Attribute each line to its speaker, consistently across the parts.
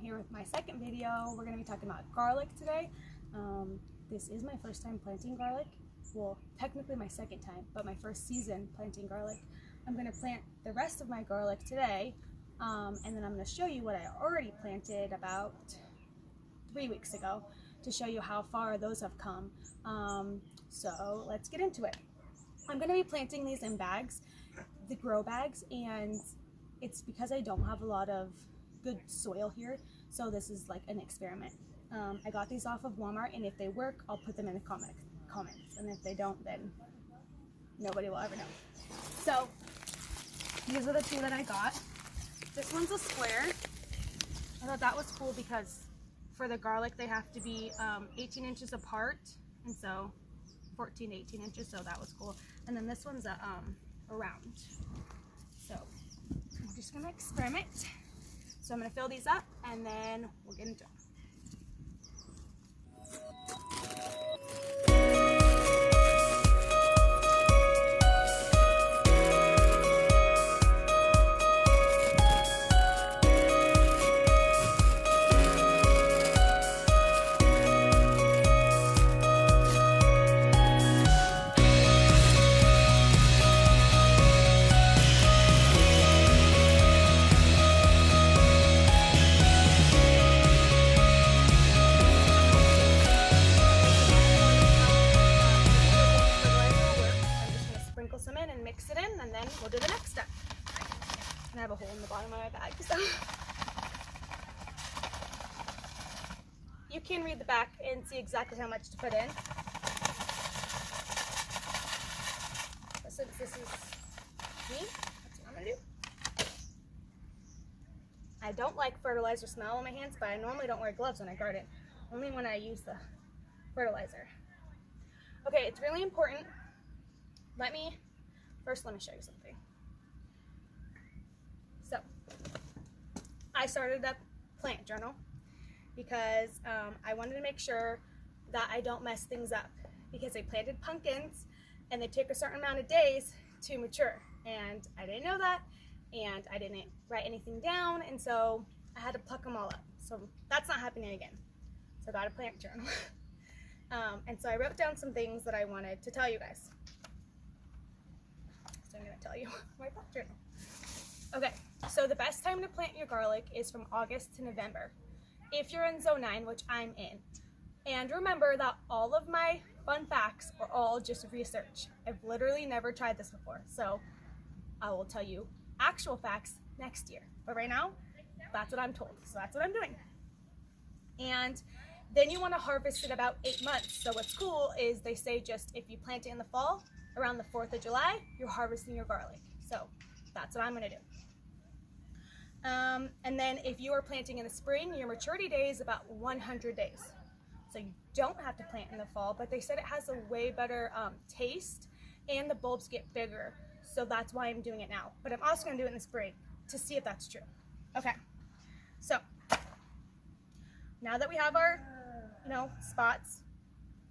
Speaker 1: Here with my second video. We're going to be talking about garlic today. This is my first time planting garlic. Well, technically my second time, but my first season planting garlic. I'm going to plant the rest of my garlic today, and then I'm going to show you what I already planted about 3 weeks ago to show you how far those have come. So let's get into it. I'm going to be planting these in bags, the grow bags, and it's because I don't have a lot of good soil here, so this is like an experiment. I got these off of Walmart, and if they work, I'll put them in the comments, and if they don't, then nobody will ever know. So these are the two that I got. This one's a square. I thought that was cool because for the garlic they have to be 18 inches apart, and so 14 to 18 inches, so that was cool. And then this one's a round. So I'm just gonna experiment. So I'm gonna fill these up and then we'll get into it. Some in and mix it in, and then we'll do the next step. And I have a hole in the bottom of my bag, so you can read the back and see exactly how much to put in. But since this is me, that's what I'm gonna do. I don't like fertilizer smell on my hands, but I normally don't wear gloves when I garden, only when I use the fertilizer. Okay, it's really important. First, let me show you something. So, I started a plant journal because I wanted to make sure that I don't mess things up, because I planted pumpkins and they take a certain amount of days to mature, and I didn't know that, and I didn't write anything down, and so I had to pluck them all up. So that's not happening again. So I got a plant journal. And so I wrote down some things that I wanted to tell you guys. I'm going to tell you my plant journal. Okay, so the best time to plant your garlic is from August to November, if you're in zone 9, which I'm in. And remember that all of my fun facts are all just research. I've literally never tried this before, so I will tell you actual facts next year. But right now, that's what I'm told, so that's what I'm doing. And then you want to harvest it about 8 months. So what's cool is they say just if you plant it in the fall, around the 4th of July, you're harvesting your garlic. So that's what I'm gonna do. And then if you are planting in the spring, your maturity day is about 100 days. So you don't have to plant in the fall, but they said it has a way better taste and the bulbs get bigger. So that's why I'm doing it now. But I'm also gonna do it in the spring to see if that's true. Okay, so now that we have our, spots,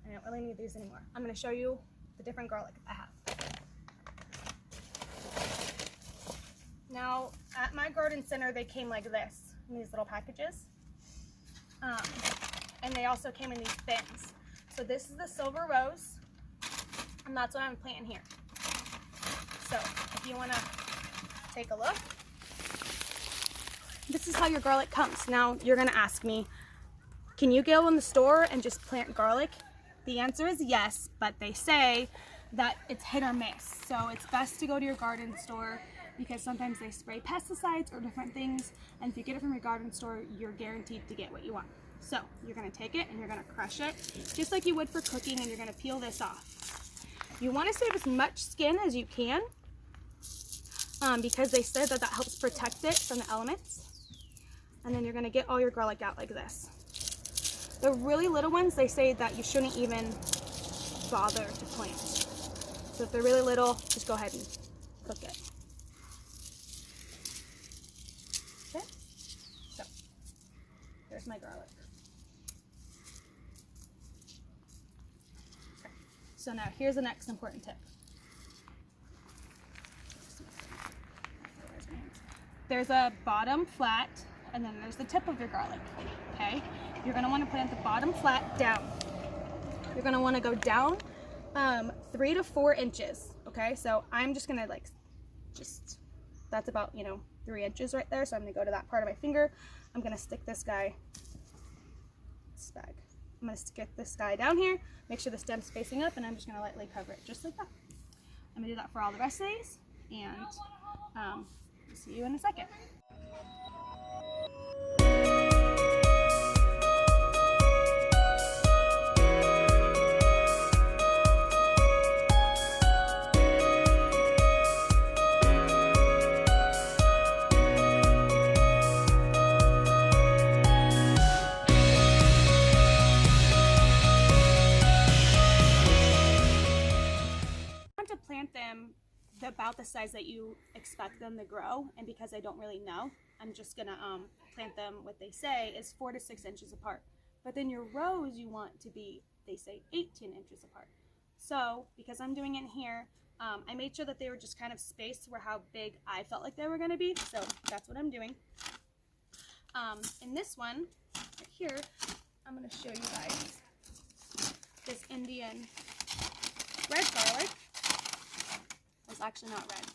Speaker 1: I don't really need these anymore. I'm gonna show you the different garlic I have. Now, at my garden center, they came like this, in these little packages. And they also came in these bins. So this is the silver rose, and that's what I'm planting here. So, if you wanna take a look, this is how your garlic comes. Now, you're gonna ask me, can you go in the store and just plant garlic? The answer is yes, but they say that it's hit or miss. So it's best to go to your garden store because sometimes they spray pesticides or different things, and if you get it from your garden store, you're guaranteed to get what you want. So you're gonna take it and you're gonna crush it just like you would for cooking, and you're gonna peel this off. You wanna save as much skin as you can because they said that helps protect it from the elements. And then you're gonna get all your garlic out like this. The really little ones, they say that you shouldn't even bother to plant. So if they're really little, just go ahead and cook it. Okay, so here's my garlic. Okay. So now here's the next important tip. There's a bottom flat and then there's the tip of your garlic, okay? You're gonna wanna plant the bottom flat down. You're gonna wanna go down 3 to 4 inches, okay? So I'm just gonna that's about, 3 inches right there. So I'm gonna go to that part of my finger. I'm gonna stick this guy, I'm gonna stick this guy down here, make sure the stem's facing up, and I'm just gonna lightly cover it just like that. I'm gonna do that for all the rest of these, and see you in a second. Plant them about the size that you expect them to grow, and because I don't really know, I'm just gonna plant them, what they say is 4 to 6 inches apart, but then your rows you want to be, they say, 18 inches apart. So because I'm doing it here, I made sure that they were just kind of spaced where how big I felt like they were going to be, so that's what I'm doing. In this one right here, I'm going to show you guys this Indian red garlic. It's actually not red.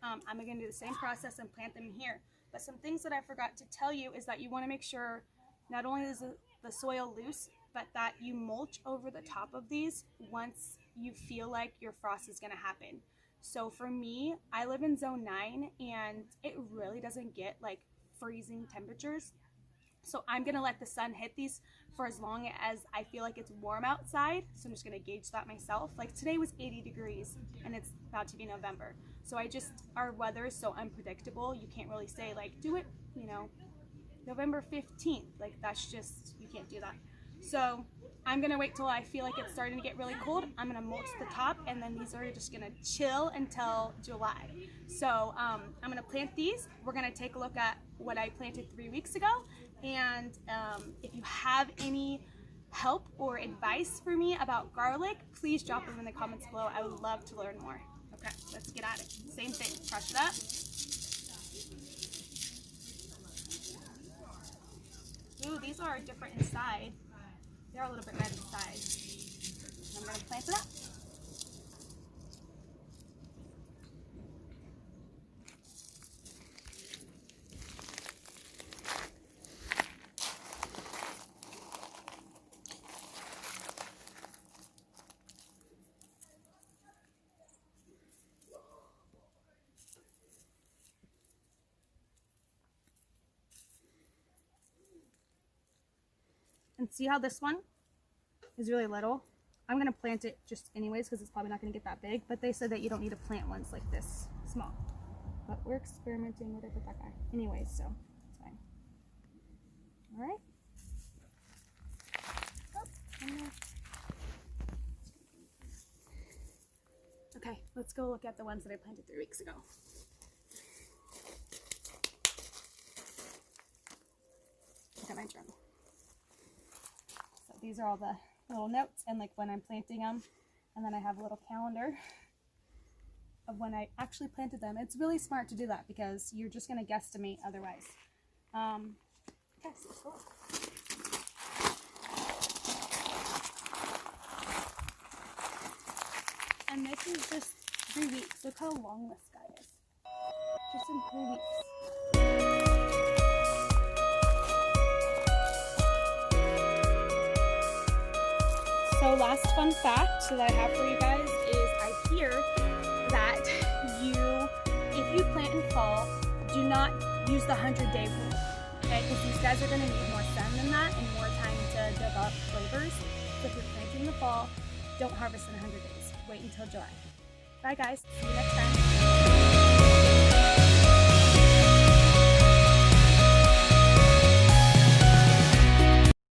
Speaker 1: I'm going to do the same process and plant them here. But some things that I forgot to tell you is that you want to make sure not only is the soil loose, but that you mulch over the top of these once you feel like your frost is going to happen. So for me, I live in zone 9 and it really doesn't get like freezing temperatures. So I'm going to let the sun hit these for as long as I feel like it's warm outside. So I'm just going to gauge that myself. Like today was 80 degrees and it's about to be November. So our weather is so unpredictable. You can't really say like, do it, November 15th. Like that's just, you can't do that. So I'm going to wait till I feel like it's starting to get really cold. I'm going to mulch the top, and then these are just going to chill until July. So I'm going to plant these. We're going to take a look at what I planted 3 weeks ago. And if you have any help or advice for me about garlic, please drop them in the comments below. I would love to learn more. Okay, let's get at it. Same thing, crush it up. Ooh, these are different inside. They're a little bit red inside. I'm going to plant it up. And see how this one is really little? I'm going to plant it just anyways because it's probably not going to get that big. But they said that you don't need to plant ones like this small. But we're experimenting with it with that guy. Anyways, so it's fine. Alright. Okay, let's go look at the ones that I planted 3 weeks ago. Look at my journal. These are all the little notes and like when I'm planting them, and then I have a little calendar of when I actually planted them. It's really smart to do that because you're just going to guesstimate otherwise. Okay, so let's go. And this is just 3 weeks. Look how long this guy is. Just in 3 weeks. So last fun fact that I have for you guys is I hear that if you plant in fall, do not use the 100-day rule, okay? Because these guys are going to need more sun than that and more time to develop flavors. So if you're planting in the fall, don't harvest in 100 days. Wait until July. Bye guys. See you next time.